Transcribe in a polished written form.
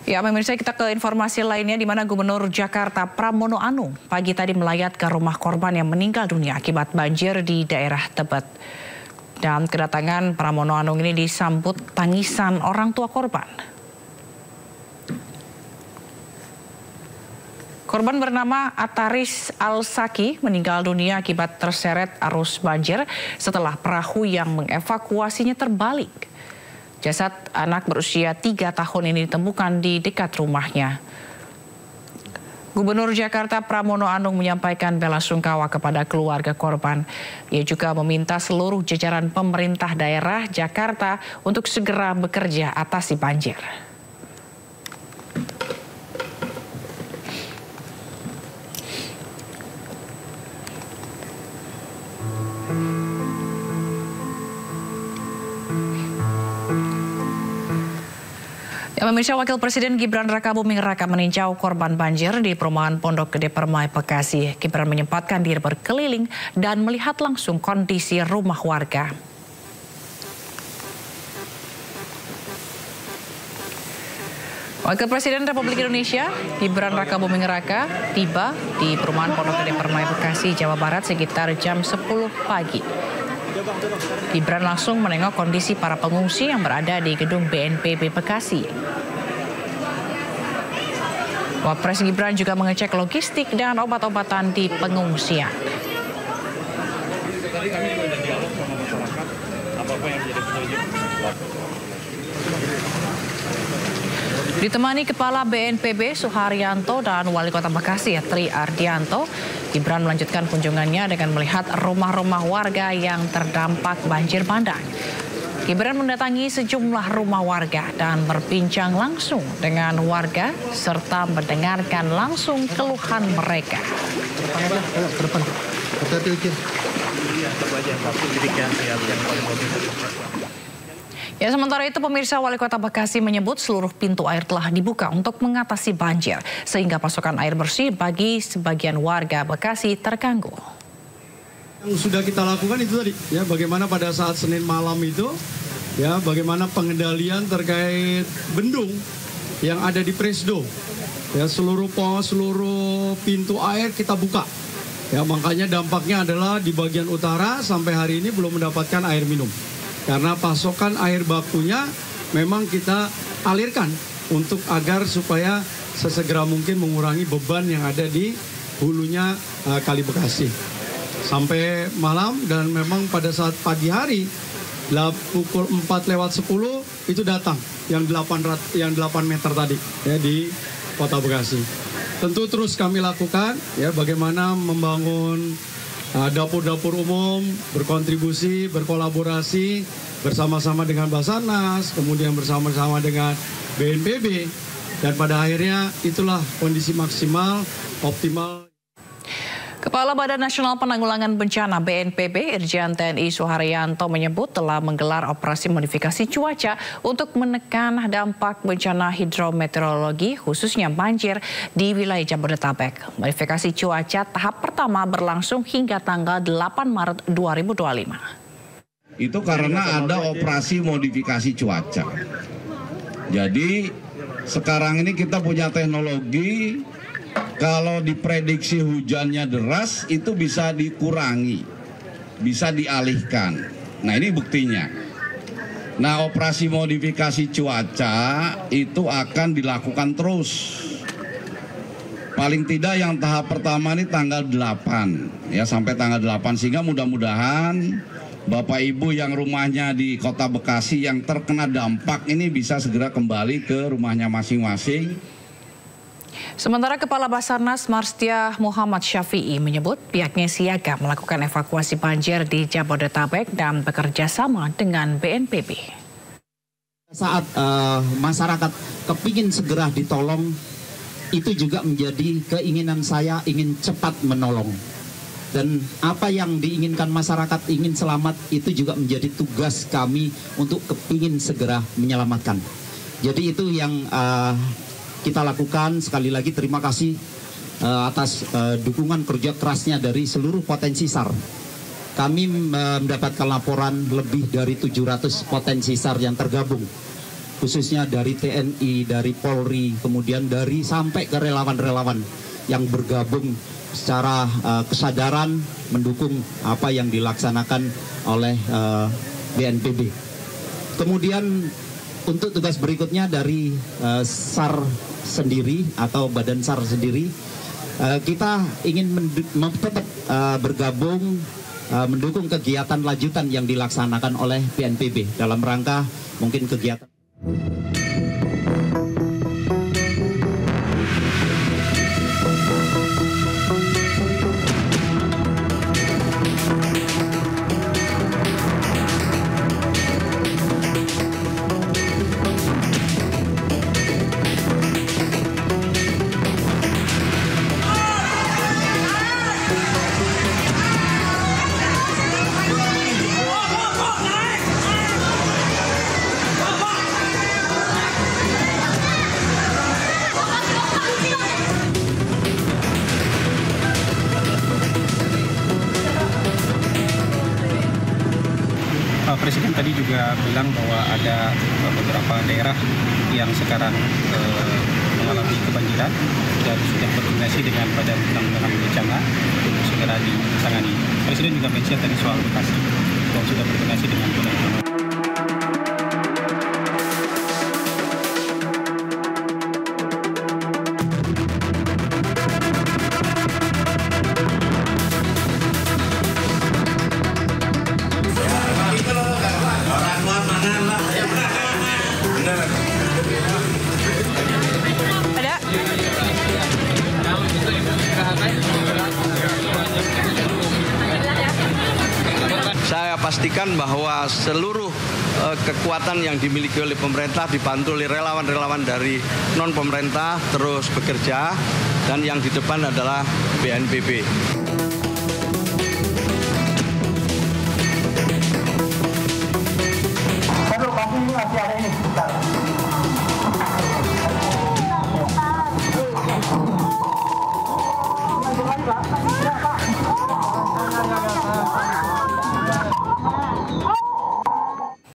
Ya, pemirsa, kita ke informasi lainnya di mana Gubernur Jakarta Pramono Anung pagi tadi melayat ke rumah korban yang meninggal dunia akibat banjir di daerah Tebet. Dan kedatangan Pramono Anung ini disambut tangisan orang tua korban. Korban bernama Ataris Al-Saki meninggal dunia akibat terseret arus banjir setelah perahu yang mengevakuasinya terbalik. Jasad anak berusia 3 tahun ini ditemukan di dekat rumahnya. Gubernur Jakarta Pramono Anung menyampaikan bela sungkawa kepada keluarga korban. Ia juga meminta seluruh jajaran pemerintah daerah Jakarta untuk segera bekerja atasi banjir. Pemirsa, Wakil Presiden Gibran Rakabuming Raka meninjau korban banjir di perumahan Pondok Gede Permai, Bekasi. Gibran menyempatkan diri berkeliling dan melihat langsung kondisi rumah warga. Wakil Presiden Republik Indonesia Gibran Rakabuming Raka tiba di perumahan Pondok Gede Permai, Bekasi, Jawa Barat sekitar jam 10 pagi. Gibran langsung menengok kondisi para pengungsi yang berada di gedung BNPB Bekasi. Wapres Gibran juga mengecek logistik dan obat-obatan di pengungsian. Tadi kami juga ada dialog sama masyarakat, apa-apa yang menjadi petunjuk. Ditemani Kepala BNPB Suharyanto dan Wali Kota Bekasi Tri Ardianto, Gibran melanjutkan kunjungannya dengan melihat rumah-rumah warga yang terdampak banjir bandang. Gibran mendatangi sejumlah rumah warga dan berbincang langsung dengan warga serta mendengarkan langsung keluhan mereka. Ya, sementara itu pemirsa, Wali Kota Bekasi menyebut seluruh pintu air telah dibuka untuk mengatasi banjir sehingga pasokan air bersih bagi sebagian warga Bekasi terganggu. Yang sudah kita lakukan itu tadi, ya, bagaimana pada saat Senin malam itu, ya, bagaimana pengendalian terkait bendung yang ada di Presdo, ya, seluruh pintu air kita buka, ya, makanya dampaknya adalah di bagian utara sampai hari ini belum mendapatkan air minum, karena pasokan air bakunya memang kita alirkan untuk agar supaya sesegera mungkin mengurangi beban yang ada di hulunya Kali Bekasi. Sampai malam, dan memang pada saat pagi hari pukul 4:10 itu datang yang 8 meter tadi, ya, di Kota Bekasi. Tentu terus kami lakukan, ya, bagaimana membangun dapur-dapur umum, berkontribusi, berkolaborasi bersama-sama dengan Basarnas, kemudian bersama-sama dengan BNPB, dan pada akhirnya itulah kondisi maksimal optimal. Kepala Badan Nasional Penanggulangan Bencana BNPB Irjen TNI Suharyanto menyebut telah menggelar operasi modifikasi cuaca untuk menekan dampak bencana hidrometeorologi khususnya banjir di wilayah Jabodetabek. Modifikasi cuaca tahap pertama berlangsung hingga tanggal 8 Maret 2025. Itu karena ada operasi modifikasi cuaca. Jadi sekarang ini kita punya teknologi. Kalau diprediksi hujannya deras, itu bisa dikurangi, bisa dialihkan. Nah, ini buktinya. Nah, operasi modifikasi cuaca itu akan dilakukan terus. Paling tidak yang tahap pertama ini tanggal 8, ya, sampai tanggal 8, sehingga mudah-mudahan Bapak Ibu yang rumahnya di Kota Bekasi yang terkena dampak ini bisa segera kembali ke rumahnya masing-masing. Sementara Kepala Basarnas Marstia Muhammad Syafi'i menyebut pihaknya siaga melakukan evakuasi banjir di Jabodetabek dan bekerja sama dengan BNPB. Saat masyarakat kepingin segera ditolong, itu juga menjadi keinginan saya ingin cepat menolong. Dan apa yang diinginkan masyarakat ingin selamat, itu juga menjadi tugas kami untuk kepingin segera menyelamatkan. Jadi itu yang kita lakukan. Sekali lagi terima kasih atas dukungan kerja kerasnya dari seluruh potensi SAR. Kami mendapatkan laporan lebih dari 700 potensi SAR yang tergabung. khususnya dari TNI, dari Polri, kemudian dari sampai ke relawan-relawan yang bergabung secara kesadaran mendukung apa yang dilaksanakan oleh BNPB. Kemudian untuk tugas berikutnya dari SAR sendiri atau Badan SAR sendiri, kita ingin tetap bergabung mendukung kegiatan lanjutan yang dilaksanakan oleh BNPB dalam rangka mungkin kegiatan. Presiden tadi juga bilang bahwa ada beberapa daerah yang sekarang mengalami kebanjiran dan sudah berkoordinasi dengan Badan Penanggulangan Bencana untuk segera ditangani. Presiden juga mention tadi soal Bekasi bahwa sudah berkoordinasi dengan Badan Saya pastikan bahwa seluruh kekuatan yang dimiliki oleh pemerintah dibantu oleh relawan-relawan dari non-pemerintah terus bekerja, dan yang di depan adalah BNPB. Masih ada ini. Bentar.